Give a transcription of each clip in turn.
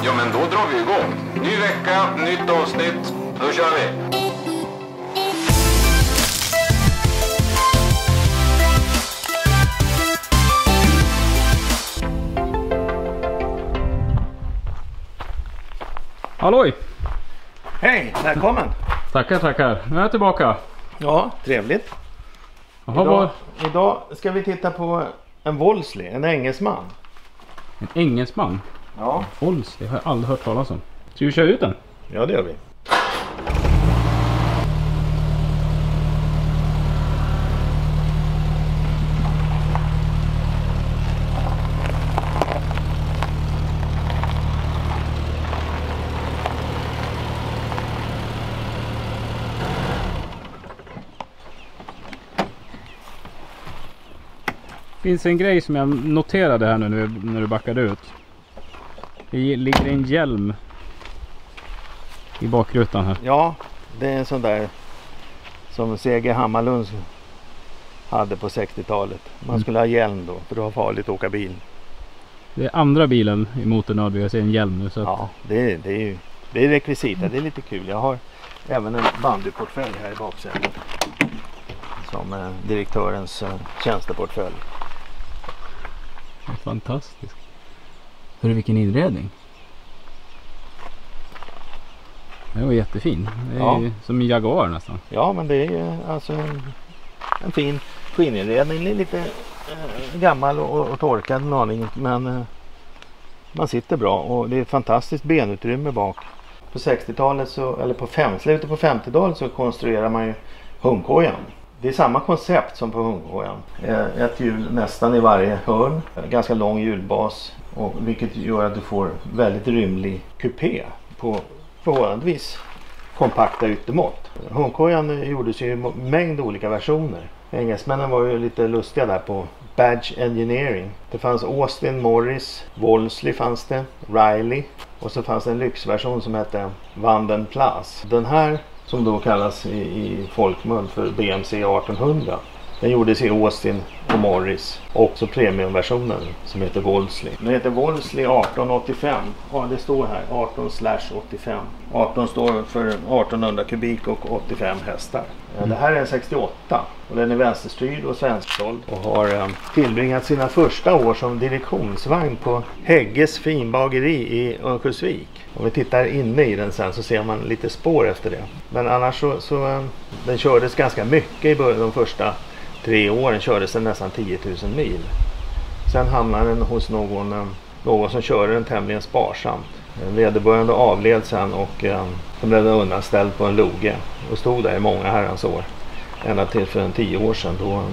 Ja, men då drar vi igång. Ny vecka, nytt avsnitt. Då kör vi. Halloj! Hej, välkommen! Tackar. Nu är jag tillbaka. Ja, trevligt. Idag ska vi titta på en Wolseley, en engelsman. En engelsman? Ja. Wolseley har jag aldrig hört talas om. Ska vi köra ut den? Ja, det gör vi. Det finns en grej som jag noterade här nu när du backade ut. Det ligger en hjälm i bakrutan här. Ja, det är en sån där som C.G. Hammarlund hade på 60-talet. Man skulle ha hjälm då, för det var farligt att åka bil. Det är andra bilen i Motornörd, jag ser en hjälm nu. Så att... Ja, det är rekvisita, det är lite kul. Jag har även en bandyportfölj här i baksätet. Som direktörens tjänsteportfölj. Fantastiskt. Hörru, vilken inredning. Det var jättefin. Det är ju som en Jaguar nästan. Ja, men det är alltså en fin skinninredning. Lite gammal och torkad en aning, men man sitter bra och det är ett fantastiskt benutrymme bak. På 60-talet slutet på 50-talet så konstruerar man ju hundkojan. Det är samma koncept som på hundkojan. Ett hjul nästan i varje hörn, ganska lång hjulbas, och vilket gör att du får väldigt rymlig kupé på förhållandevis kompakta yttermått. Hundkojan gjordes ju i mängd olika versioner. Engelsmännen var ju lite lustiga där på Badge Engineering. Det fanns Austin, Morris, Wolseley fanns det, Riley, och så fanns det en lyxversion som hette Vanden Plus. Den här, som då kallas i folkmun för BMC 1800, den gjordes i Austin och Morris, och också premiumversionen som heter Wolseley. Den heter Wolseley 1885. Ja, det står här 18/85. 18 står för 1800 kubik och 85 hästar. Det här är en 68 och den är vänsterstyrd och svensksåld och har tillbringat sina första år som direktionsvagn på Hägges finbageri i Örnsköldsvik. Om vi tittar inne i den sen så ser man lite spår efter det. Men annars så den kördes ganska mycket i början, de första 3 åren kördes den nästan 10 000 mil. Sen hamnade den hos någon som körde den tämligen sparsamt. Vederbörande avled sen och den blev undanställd på en loge och stod där i många herrans år. Ända till för 10 år sedan, då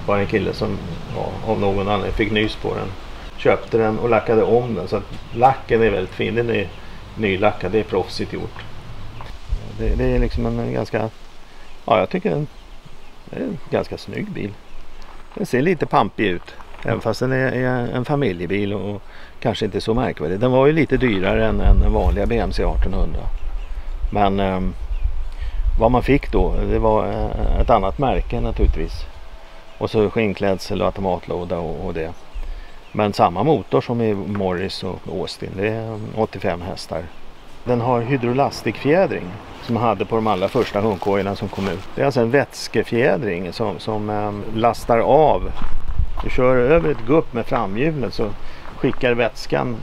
var en kille som av någon anledning fick nys på den. Köpte den och lackade om den, så att lacken är väldigt fin. Den är nylackad, det är proffsigt gjort. Det är liksom en ganska, jag tycker det är en ganska snygg bil. Den ser lite pampig ut, även fast den är en familjebil och kanske inte så märkvärdig. Den var ju lite dyrare än en vanliga BMC 1800. Men vad man fick då, det var ett annat märke naturligtvis. Och så skinnklädsel och automatlåda och det. Men samma motor som i Morris och Austin, det är 85 hästar. Den har hydrolastikfjädring som man hade på de allra första hundkojorna som kom ut. Det är alltså en vätskefjädring som lastar av. Du kör över ett gupp med framhjulet så skickar vätskan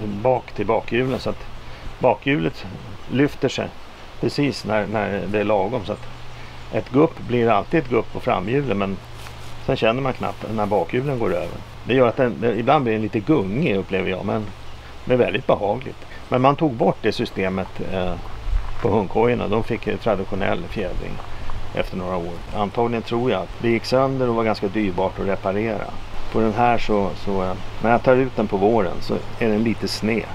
bak till bakhjulen, så att bakhjulet lyfter sig precis när det är lagom. Så att ett gupp blir alltid ett gupp på framhjulen, men sen känner man knappt när bakhjulen går över. Det gör att ibland blir den lite gungig, upplever jag, men det är väldigt behagligt. Men man tog bort det systemet på hundkojorna. De fick traditionell fjädring efter några år. Antagligen tror jag att det gick sönder och var ganska dyrbart att reparera. På den här så när jag tar ut den på våren så är den lite sned.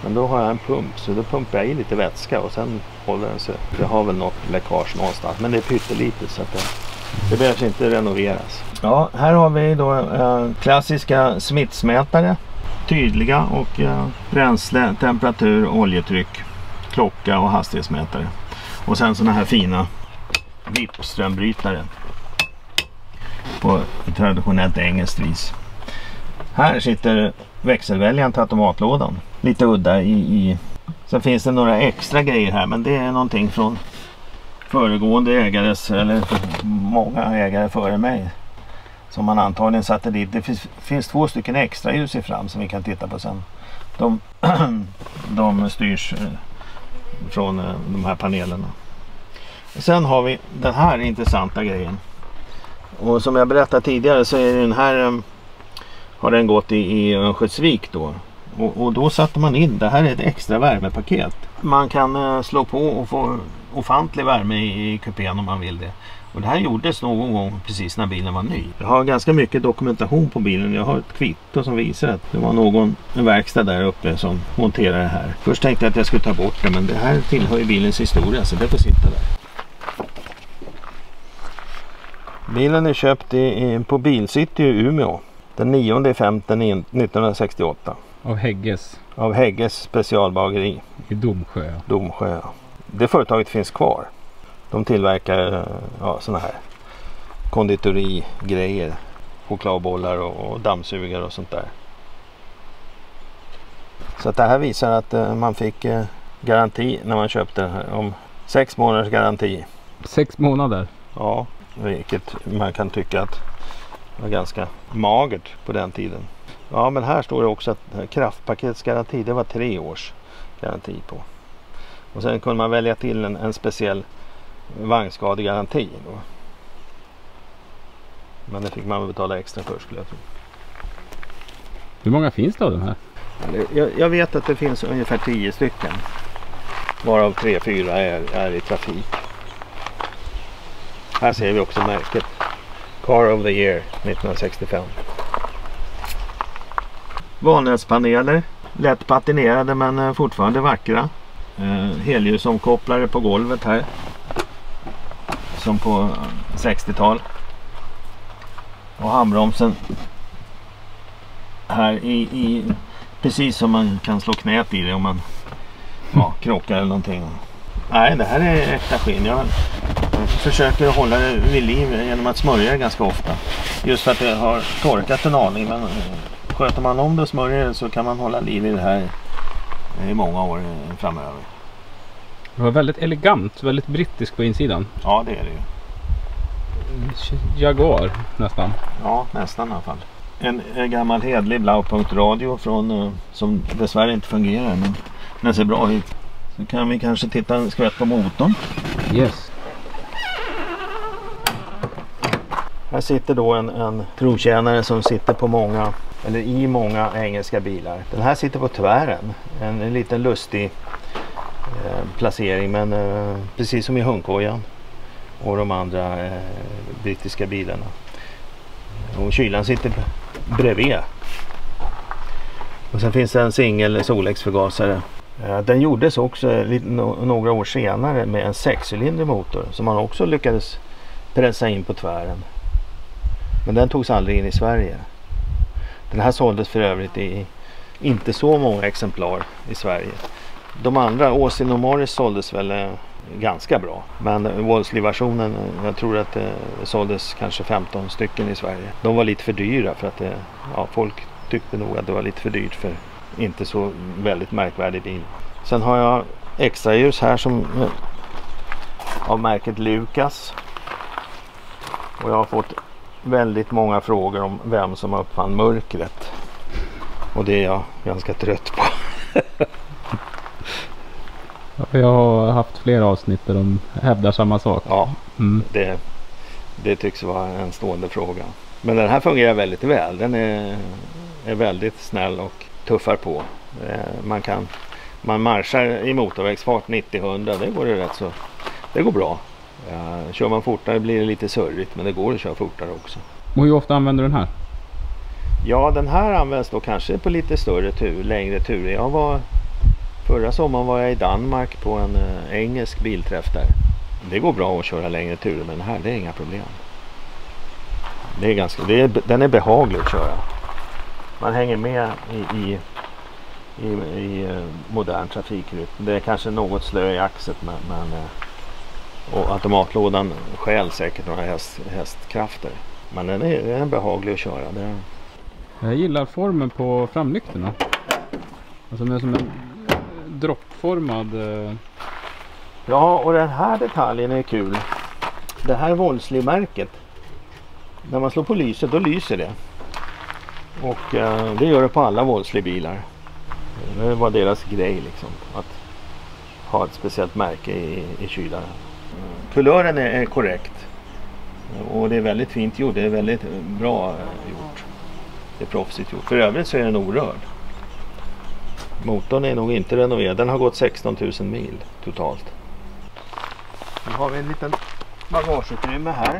Men då har jag en pump, så då pumpar jag i lite vätska och sen håller den sig. Det har väl något läckage någonstans, men det är pyttelitet så att det behövs inte renoveras. Ja, här har vi då klassiska smittsmätare. Tydliga och bränsle, temperatur, oljetryck, klocka och hastighetsmätare. Och sen såna här fina VIP-strömbrytare på traditionellt engelskt vis. Här sitter växelväljaren till automatlådan. Lite udda i. Sen finns det några extra grejer här, men det är någonting från föregående ägares, eller många ägare före mig, som man antagligen satte dit. Det finns 2 stycken extra ljus i fram som vi kan titta på sen. De styrs från de här panelerna. Sen har vi den här intressanta grejen. Och som jag berättade tidigare så är den här, har den gått i Örnsköldsvik då. Och då satte man in, det här är ett extra värmepaket. Man kan slå på och få ofantlig värme i kupén om man vill det. Och det här gjordes någon gång precis när bilen var ny. Jag har ganska mycket dokumentation på bilen. Jag har ett kvitto som visar att det var en verkstad där uppe som monterade det här. Först tänkte jag att jag skulle ta bort det, men det här tillhör ju bilens historia, så det får sitta där. Bilen är köpt på Bilcity i Umeå den 9/5/1968. Av Hägges specialbageri. I Domsjö. Domsjö. Det företaget finns kvar. De tillverkar såna här konditorigrejer. Chokladbollar och dammsugare och sånt där. Så att det här visar att man fick garanti när man köpte den här. Om 6 månaders garanti. 6 månader? Ja, vilket man kan tycka att var ganska magert på den tiden. Ja, men här står det också att kraftpaketsgaranti, det var 3 års garanti på. Och sen kunde man välja till en speciell vagnskadegaranti då. Men det fick man betala extra för, skulle jag tro. Hur många finns det av de här? Jag vet att det finns ungefär 10 stycken. Varav 3-4 är i trafik. Här ser vi också märket. Car of the Year 1965. Valnätspaneler. Lätt patinerade men fortfarande vackra. Helljusomkopplare på golvet här. Som på 60-tal. Och handbromsen här i precis som man kan slå knät i det om man krockar eller någonting. Nej, det här är äkta skinn. Jag försöker hålla det vid liv genom att smörja det ganska ofta. Just för att det har torkat en aning. Men sköter man om det och smörjer det så kan man hålla liv i det här i många år framöver. Det var väldigt elegant, väldigt brittisk på insidan. Ja, det är det ju. Jaguar nästan. Ja, nästan i alla fall. En gammal hedlig Blaupunkt-radio från, som dessvärre inte fungerar, men den ser bra ut. Så kan vi kanske titta en skvätt på motorn. Yes. Här sitter då en trotjänare som sitter på många, eller i många engelska bilar. Den här sitter på tvären. En liten lustig placering, men precis som i hundkojan och de andra brittiska bilarna. Och kylan sitter bredvid. Och sen finns det en singel Solex-förgasare. Den gjordes också några år senare med en 6-cylindrig motor som man också lyckades pressa in på tvären. Men den togs aldrig in i Sverige. Den här såldes för övrigt i inte så många exemplar i Sverige. De andra, Austin och Morris, såldes väl ganska bra. Men Wolseley-versionen, jag tror att det såldes kanske 15 stycken i Sverige. De var lite för dyra för att folk tyckte nog att det var lite för dyrt för inte så väldigt märkvärdig bil. Sen har jag extra ljus här som av märket Lucas. Och jag har fått väldigt många frågor om vem som uppfann mörkret. Och det är jag ganska trött på. Jag har haft flera avsnitt där de hävdar samma sak. Ja, det tycks vara en stående fråga. Men den här fungerar väldigt väl. Den är väldigt snäll och tuffar på. Man marschar i motorvägsfart 90-100. Det går rätt så. Det går bra. Kör man fortare blir det lite surrigt, men det går att köra fortare också. Och hur ofta använder du den här? Ja, den här används då kanske på lite längre turer. Förra sommaren var jag i Danmark på en engelsk bilträff där. Det går bra att köra längre turer, men här det är inga problem. Den är behaglig att köra. Man hänger med i modern trafikrytm. Det är kanske något slö i axet, och automatlådan skäl säkert några hästkrafter. Men den är behaglig att köra. Jag gillar formen på framlyktorna. Alltså den är som en droppformad. Ja, och den här detaljen är kul. Det här Wolseley-märket. När man slår på lyset, då lyser det. Och det gör det på alla Wolseley-bilar. Det var deras grej liksom. Att ha ett speciellt märke i kylaren. Kulören är korrekt. Och det är väldigt fint gjort. Det är väldigt bra gjort. Det är proffsigt gjort. För övrigt så är den orörd. Motorn är nog inte renoverad. Den har gått 16 000 mil totalt. Nu har vi en liten bagageutrymme här.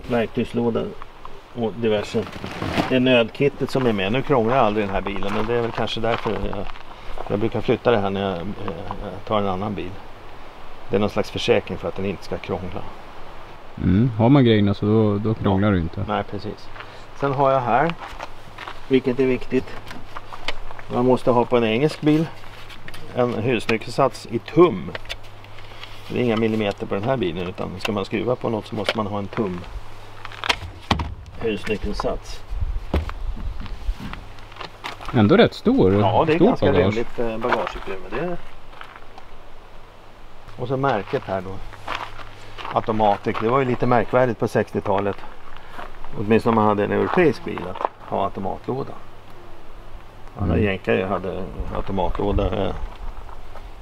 Verktygslåda och diverse. Det är nödkittet som är med. Nu krånglar jag aldrig den här bilen, men det är väl kanske därför jag brukar flytta det här när jag tar en annan bil. Det är någon slags försäkring för att den inte ska krångla. Har man grejerna så då krånglar du inte. Nej, precis. Sen har jag här, vilket är viktigt, man måste ha på en engelsk bil en husnyckelsats i tum. Det är inga millimeter på den här bilen, utan ska man skruva på något så måste man ha en tum husnyckelsats. Ändå rätt stor. Ja, det är stor ganska bagage. rimligt bagageutrymme. Det. Och så märket här då. Automatic. Det var ju lite märkvärdigt på 60-talet. Åtminstone om man hade en europeisk bil att ha automatlåda. Alla jänkare hade automatlåda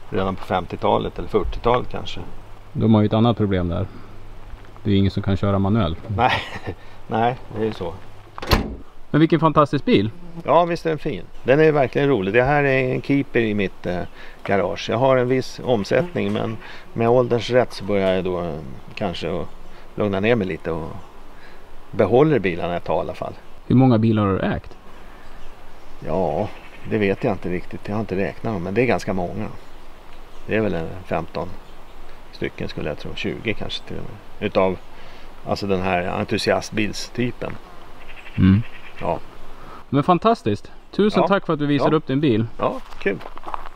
redan på 50-talet eller 40-talet kanske. De har ju ett annat problem där. Det är ingen som kan köra manuell. Nej, det är ju så. Men vilken fantastisk bil. Ja, visst är den fin. Den är verkligen rolig. Det här är en keeper i mitt garage. Jag har en viss omsättning, men med ålderns rätt så börjar jag då kanske att lugna ner mig lite och behåller bilarna ett tag i alla fall. Hur många bilar har du ägt? Ja, det vet jag inte riktigt. Jag har inte räknat dem, men det är ganska många. Det är väl 15 stycken skulle jag tro. 20 kanske till och med. Utav alltså den här entusiastbilstypen. Ja. Men fantastiskt. Tusen Ja. tack för att du visade upp din bil. Ja, kul.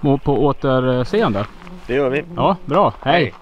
Och på återseende. Det gör vi. Ja, bra. Hej.